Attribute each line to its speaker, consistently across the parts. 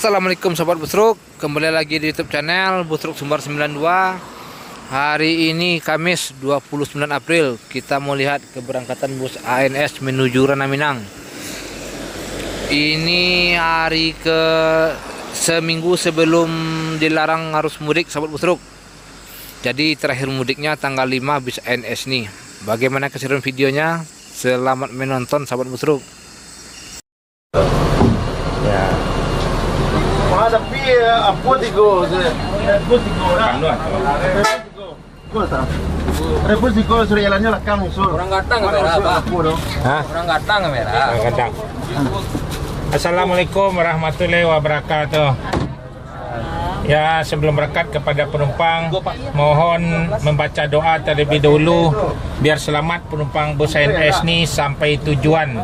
Speaker 1: Assalamualaikum Sobat Busruk, kembali lagi di YouTube channel Busruk Sumbar 92. Hari ini Kamis 29 April, kita mau lihat keberangkatan bus ANS menuju Ranah Minang. Ini hari ke seminggu sebelum dilarang arus mudik Sobat Busruk. Jadi terakhir mudiknya tanggal 5 bis ANS nih. Bagaimana keseruan videonya? Selamat menonton Sobat Busruk. Ya.
Speaker 2: Tapi apa tigo? Repusiko sudah jalannya lekang sur.
Speaker 3: Orang Gatang merah apa?
Speaker 1: Hah?
Speaker 3: Orang Gatang merah.
Speaker 1: Kadang.
Speaker 4: Assalamualaikum warahmatullahi wabarakatuh. Ya, sebelum berangkat kepada penumpang, mohon membaca doa terlebih dahulu biar selamat penumpang bus ANS ini sampai tujuan.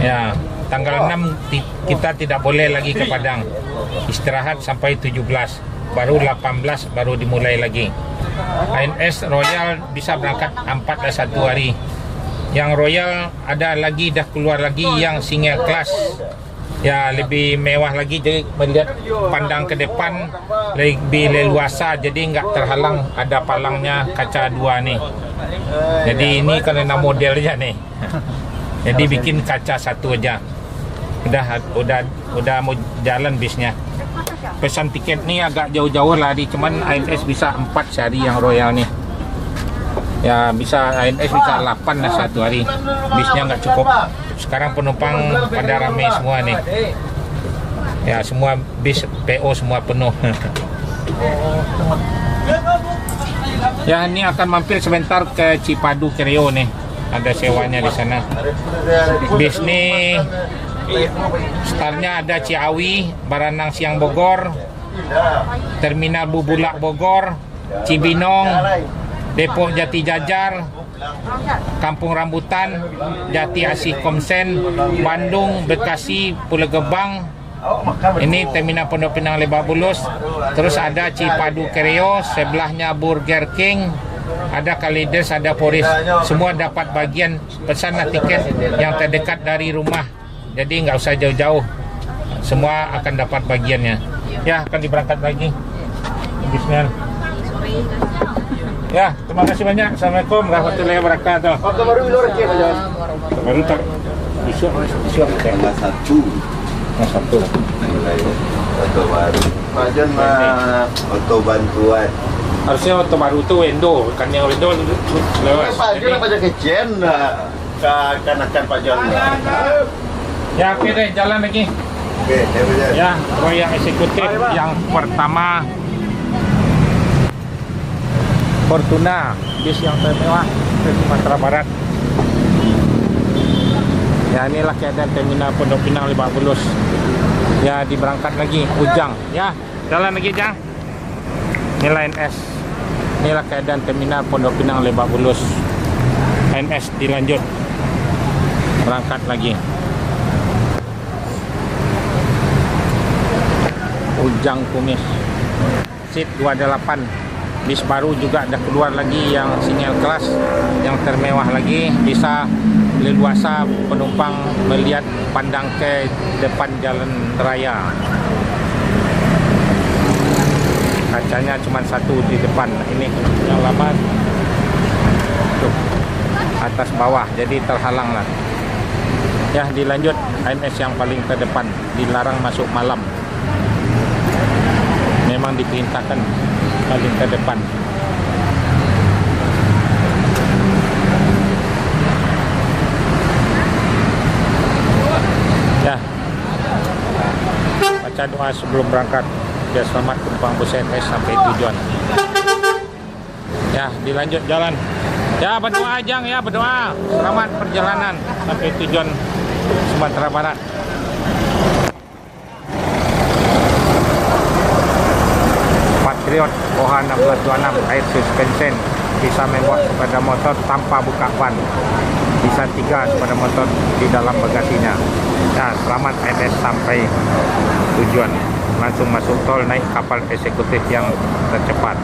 Speaker 4: Ya, tanggal 6 kita tidak boleh lagi ke Padang. Istirahat sampai 17. Baru 18 baru dimulai lagi. ANS Royal bisa berangkat 41 hari. Yang Royal ada lagi, dah keluar lagi yang single class. Ya, lebih mewah lagi, jadi melihat pandang ke depan lebih leluasa, jadi nggak terhalang, ada palangnya kaca dua nih. Jadi ini karena modelnya nih. Jadi bikin kaca satu aja. Udah mau jalan bisnya. Pesan tiket nih agak jauh-jauh lari, cuman ANS bisa 4 sehari yang Royal nih. Ya, bisa ANS bisa 8 lah satu hari. Bisnya nggak cukup. Sekarang penumpang pada ramai semua nih. Ya, semua bis PO semua penuh. Ya, ini akan mampir sebentar ke Cipadu Kereo nih. Ada sewanya di sana. Bis nih startnya ada Ciawi, Baranang Siang Bogor, Terminal Bubulak Bogor, Cibinong, Depok Jati Jajar, Kampung Rambutan, Jati Asih Komsen, Bandung, Bekasi, Pulau Gebang. Ini Terminal Pondok Pinang Lebak Bulus. Terus ada Cipadu Kereo, sebelahnya Burger King, ada Kalides, ada Poris. Semua dapat bagian, pesanlah tiket yang terdekat dari rumah. Jadi nggak usah jauh-jauh, semua akan dapat bagiannya. Ya, akan diberangkat lagi. Bismillah. Ya, terima kasih banyak. Assalamualaikum warahmatullahi wabarakatuh.
Speaker 2: Waktu baru di luar kia Pak Jon.
Speaker 4: Baru tak isu
Speaker 2: Tanggal 1. Oto baru. Pak Jon mah oto bantuan.
Speaker 4: harusnya oto baru tuh Wendo, kan yang Wendo lewat.
Speaker 2: Pak Jon apa aja kecen kanakan Pak Jon.
Speaker 4: Ya, oke deh, jalan lagi.
Speaker 2: Oke,
Speaker 4: Ya, Royal Eksekutif yang pertama Fortuna, bis yang termewah ke Sumatera Barat. Ya, inilah keadaan Terminal Pondok Pinang Lebak Bulus. Ya, diberangkat lagi Ujang. Ya, jalan lagi Jang. Ini ANS. Inilah keadaan Terminal Pondok Pinang Lebak Bulus. ANS dilanjut. Berangkat lagi. Ujang Kumis. Seat 28. Bis baru juga ada keluar lagi yang single class, yang termewah lagi, bisa leluasa penumpang melihat pandang ke depan jalan raya. Kacanya cuma satu di depan, ini yang lama tuh, atas bawah, jadi terhalang lah. Ya, dilanjut ANS yang paling ke depan, dilarang masuk malam. Memang diperintahkan paling ke depan. Ya, baca doa sebelum berangkat biar selamat penumpang bus ANS sampai tujuan. Ya, dilanjut jalan. Ya, berdoa Jang, ya berdoa selamat perjalanan sampai tujuan Sumatera Barat. Patriot OH 1626 air suspension, bisa membuat sepeda motor tanpa buka ban, bisa 3 sepeda motor di dalam bagasinya. Nah, selamat ANS sampai tujuan, langsung masuk tol naik kapal eksekutif yang tercepat.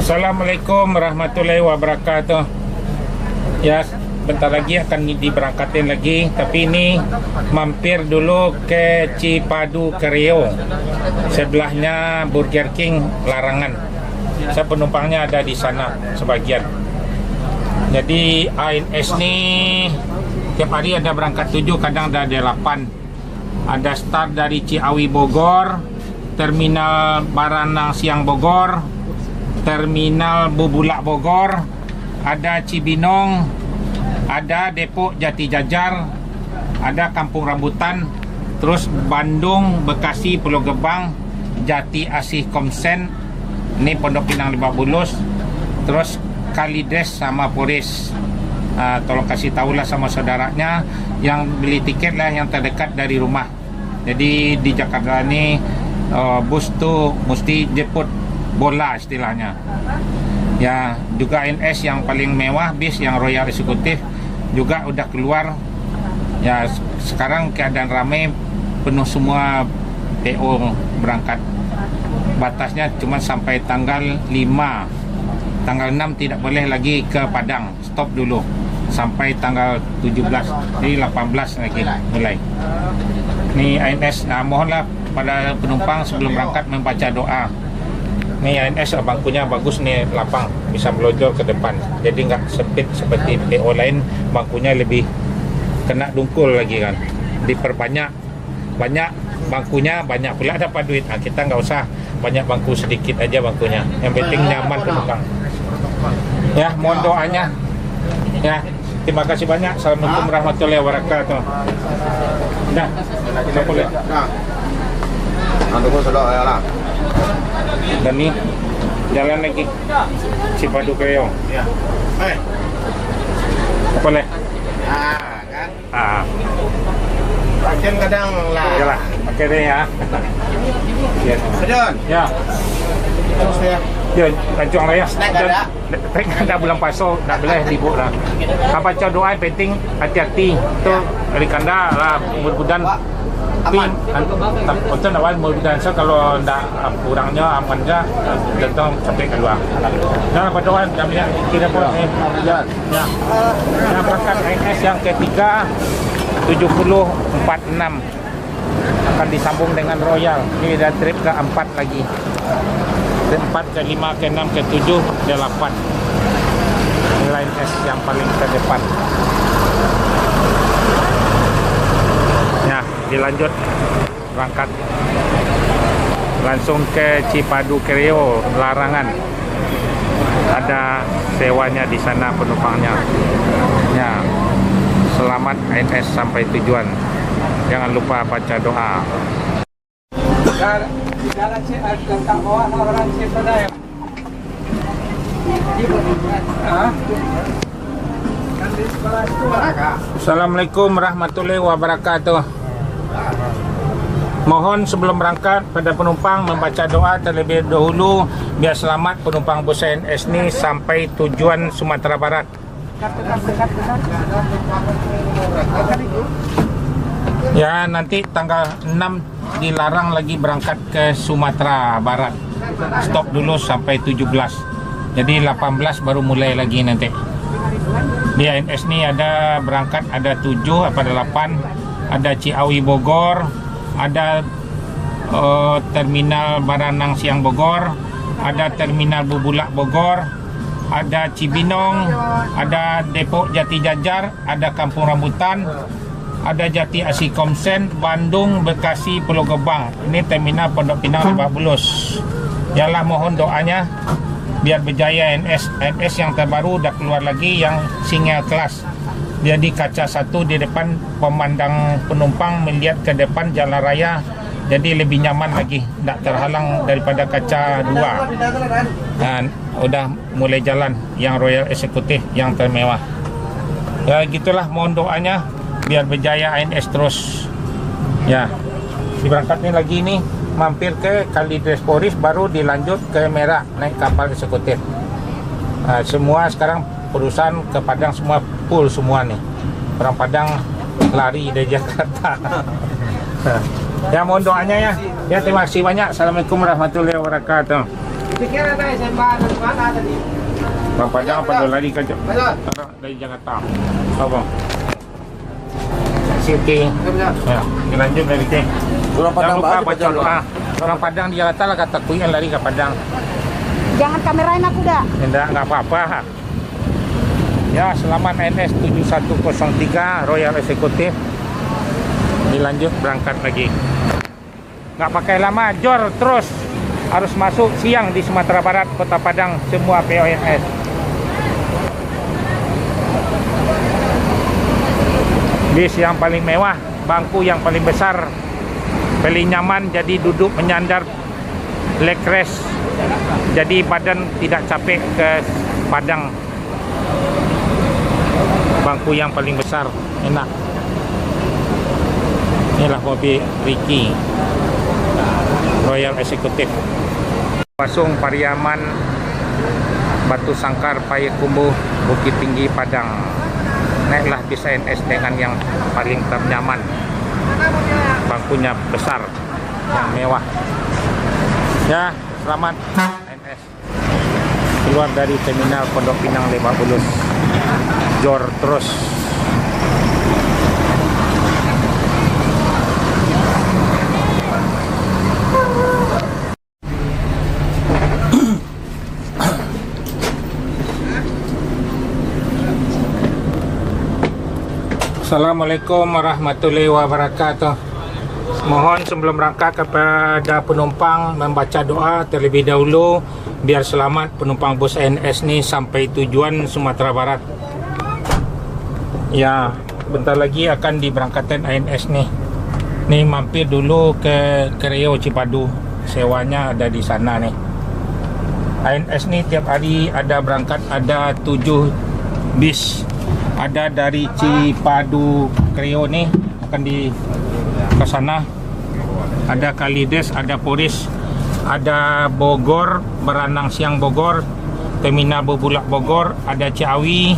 Speaker 4: Assalamualaikum warahmatullahi wabarakatuh. Ya, bentar lagi akan diberangkatin lagi, tapi ini mampir dulu ke Cipadu Kereo. Sebelahnya Burger King Larangan. Saya penumpangnya ada di sana sebagian. Jadi ANS ini tiap hari ada berangkat 7, kadang ada 8. Ada start dari Ciawi Bogor, Terminal Baranang Siang Bogor, Terminal Bubulak Bogor, ada Cibinong, ada Depok Jati Jajar, ada Kampung Rambutan, terus Bandung, Bekasi, Pulau Gebang, Jati Asih Komsen, ini Pondok Pinang Lebak Bulus, terus Kalides sama Poris. Tolong kasih tahulah sama saudaranya yang beli tiket lah yang terdekat dari rumah. Jadi di Jakarta ini bus tuh mesti jemput bola istilahnya. Ya, juga NS yang paling mewah, bis yang Royal Executive juga udah keluar. Ya, sekarang keadaan ramai, penuh semua PO berangkat. Batasnya cuma sampai tanggal 5. Tanggal 6 tidak boleh lagi ke Padang, stop dulu sampai tanggal 17. Jadi 18 lagi mulai. Ini ANS, mohonlah pada penumpang sebelum berangkat membaca doa. Ini ANS bangkunya bagus nih, lapang, bisa melonjol ke depan. Jadi nggak sempit seperti PO lain, bangkunya lebih kena dungkul lagi kan. Diperbanyak, banyak bangkunya, banyak pula dapat duit. Kita nggak usah banyak bangku, sedikit aja bangkunya. Yang penting nyaman penumpang. Ya, mohon doanya. Ya, terima kasih banyak. Assalamualaikum warahmatullahi wabarakatuh. Dah, kita boleh.
Speaker 2: Nanti sudah ya lah.
Speaker 4: Dan nih jalan lagi Cipadu Kereo.
Speaker 2: Ya.
Speaker 4: Boleh.
Speaker 2: Kan. Pasien kadang lah.
Speaker 4: Yalah, oke deh ya. Ya.
Speaker 2: Sejon.
Speaker 4: Ya.
Speaker 2: Terus ya.
Speaker 4: Ya, Tanjung Raya.
Speaker 2: Snack ada?
Speaker 4: Ada bulan puasa, tak boleh libur lah. Apa baca doa penting, hati-hati. Tu dari kanda lah mudah-mudahan. Tapi untuk awal mudah-mudahan so kalau ndak kurangnya amannya datang sampai keluar. Nah, apa doa kami kira pun ya. Yang berangkat ANS yang ketiga 7046 akan disambung dengan Royal. Ini ada trip ke-4 lagi. Trip 4, ke-5, ke-6, ke-7, ke-8. Nilai S yang paling ke depan. Ya, dilanjut berangkat langsung ke Cipadu Kereo Larangan. Ada sewanya di sana penumpangnya. Ya, selamat ANS sampai tujuan. Jangan lupa baca doa. Assalamualaikum warahmatullahi wabarakatuh. Mohon sebelum berangkat pada penumpang membaca doa terlebih dahulu biar selamat penumpang bus ANS ini sampai tujuan Sumatera Barat. Ya, nanti tanggal 6 dilarang lagi berangkat ke Sumatera Barat. Stop dulu sampai 17. Jadi 18 baru mulai lagi nanti. Di ANS ini ada berangkat ada 7 apa 8. Ada Ciawi Bogor, ada Terminal Baranang Siang Bogor, ada Terminal Bubulak Bogor, ada Cibinong, ada Depok Jati Jajar, ada Kampung Rambutan, ada Jati Asih Komsen, Bandung, Bekasi, Pulau Gebang. Ini terminal Pondok Pinang Lebak Bulus. Yalah, mohon doanya biar berjaya ANS. ANS yang terbaru udah keluar lagi yang single class. Jadi kaca satu di depan, pemandang penumpang melihat ke depan jalan raya. Jadi lebih nyaman lagi, tidak terhalang daripada kaca 2. Dan udah mulai jalan yang Royal Executive yang termewah. Ya gitulah, mohon doanya biar berjaya ANS terus. Ya, diberangkatnya lagi nih, mampir ke Kalides Poris, baru dilanjut ke Merak naik kapal eksekutif. Semua sekarang perusahaan ke Padang semua full semua nih. Orang Padang lari dari Jakarta. Ya, mohon doanya ya. Ya, terima kasih banyak. Assalamualaikum warahmatullahi wabarakatuh. Bang Padang apa dulu lari ke dari Jakarta? Apa? Siti. Ya, lanjut dari sini.
Speaker 2: Orang Padang
Speaker 4: Jangan lupa
Speaker 2: baca
Speaker 4: baca doa. Orang Padang di Jakarta lah kata kuyan lari ke Padang.
Speaker 5: Jangan kamerain aku dah.
Speaker 4: Enggak apa-apa. Ya, selamat NS 7103 Royal Executive. Dilanjut berangkat lagi. Nggak pakai lama, jor terus. Harus masuk siang di Sumatera Barat, Kota Padang, semua PONS. Bis yang paling mewah, bangku yang paling besar, paling nyaman, jadi duduk menyandar leg rest, jadi badan tidak capek ke Padang. Bangku yang paling besar, enak. Inilah mobil Ricky Royal Executive. Pasung Pariaman, Batu Sangkar, Payakumbuh, Bukit Tinggi, Padang. Naiklah bis NS dengan yang paling ternyaman, bangkunya besar, yang mewah. Ya, selamat NS. Keluar dari terminal Pondok Pinang Lebak Bulus, jor terus. Assalamualaikum warahmatullahi wabarakatuh. Mohon sebelum berangkat kepada penumpang membaca doa terlebih dahulu biar selamat penumpang bus NS ni sampai tujuan Sumatera Barat. Ya, bentar lagi akan diberangkatkan ANS ni. Ni mampir dulu ke Kereo Cipadu. Sewanya ada di sana nih. ANS ni tiap hari ada berangkat, ada 7 bis. Ada dari Cipadu Kereo ni akan di ke sana. Ada Kalides, ada Poris, ada Bogor, Beranang Siang Bogor, Terminal Bebulak Bogor, ada Ciawi,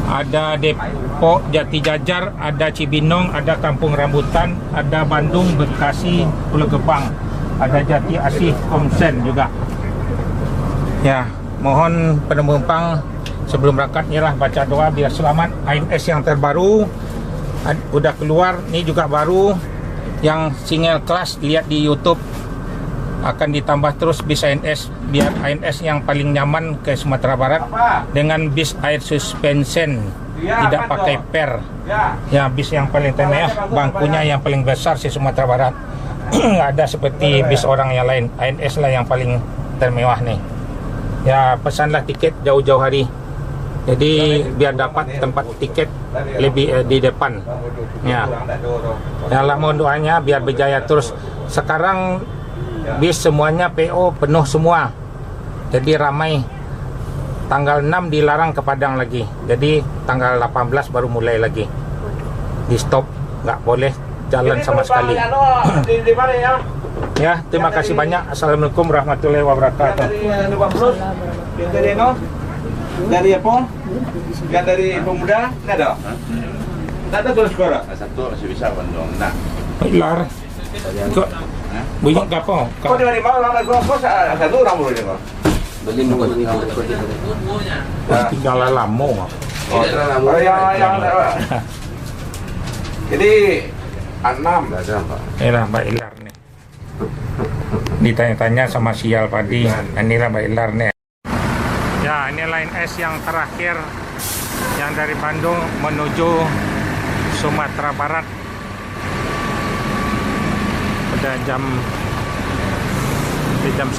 Speaker 4: ada Depok Jati Jajar, ada Cibinong, ada Kampung Rambutan, ada Bandung, Bekasi, Pulau Gebang, ada Jati Asih, Komsen juga. Ya, mohon penumpang sebelum berangkat nyerah baca doa biar selamat. ANS yang terbaru udah keluar, ini juga baru yang single class, lihat di YouTube. Akan ditambah terus bis ANS biar ANS yang paling nyaman ke Sumatera Barat dengan bis air suspension, tidak pakai per. Ya, bis yang paling termewah, bangkunya yang paling besar di Sumatera Barat. Nggak ada seperti bis orang yang lain, ANS lah yang paling termewah nih. Ya, pesanlah tiket jauh-jauh hari. Jadi biar dapat tempat tiket lebih di depan. Ya. Ya, mohon doanya biar berjaya terus. Sekarang bis semuanya PO penuh semua. Jadi ramai. Tanggal 6 dilarang ke Padang lagi. Jadi tanggal 18 baru mulai lagi. Di stop, nggak boleh jalan sama sekali. Ya, terima kasih banyak. Assalamualaikum warahmatullahi wabarakatuh.
Speaker 2: Dari apa? Yang dari pemuda? Nggak ada? Tak ada terus sekolah? Satu masih bisa Bandung. Nah,
Speaker 4: Ilar. Kok bunyi apa?
Speaker 2: kau dari mana? Lama kau satu orang boleh kau.
Speaker 3: Beli nunggu.
Speaker 4: Tinggal lamo.
Speaker 2: Oh, yang jadi 6 Pak.
Speaker 4: Inilah Mbak Ilar nih. Ditanya-tanya sama Sial Padi. Inilah Mbak Ilar nih. Ya, ini line S yang terakhir yang dari Bandung menuju Sumatera Barat. Pada jam 1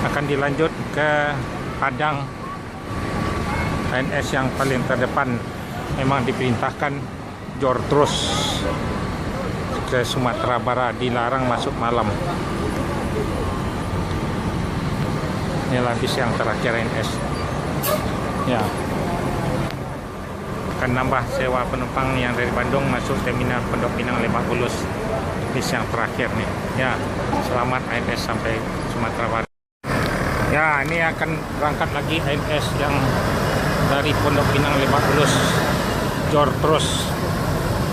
Speaker 4: akan dilanjut ke Padang. Line S yang paling terdepan memang diperintahkan jor terus ke Sumatera Barat, dilarang masuk malam. Inilah bis yang terakhir NS. Ya, akan nambah sewa penumpang yang dari Bandung masuk terminal Pondok Pinang Lebak Bulus. Bis yang terakhir nih. Ya, selamat ANS sampai Sumatera Barat. Ya, ini akan berangkat lagi ANS yang dari Pondok Pinang Lebak Bulus, jor terus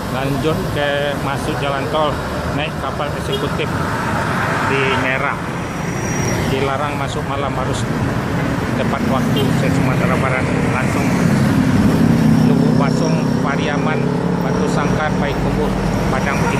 Speaker 4: lanjut ke masuk jalan tol, naik kapal eksekutif di Merah. dilarang masuk malam, harus tepat waktu se-Sumatera Barat. Langsung Lubuk Basung, Pariaman, Batu Sangkar, Paikubuh, Padang Bukit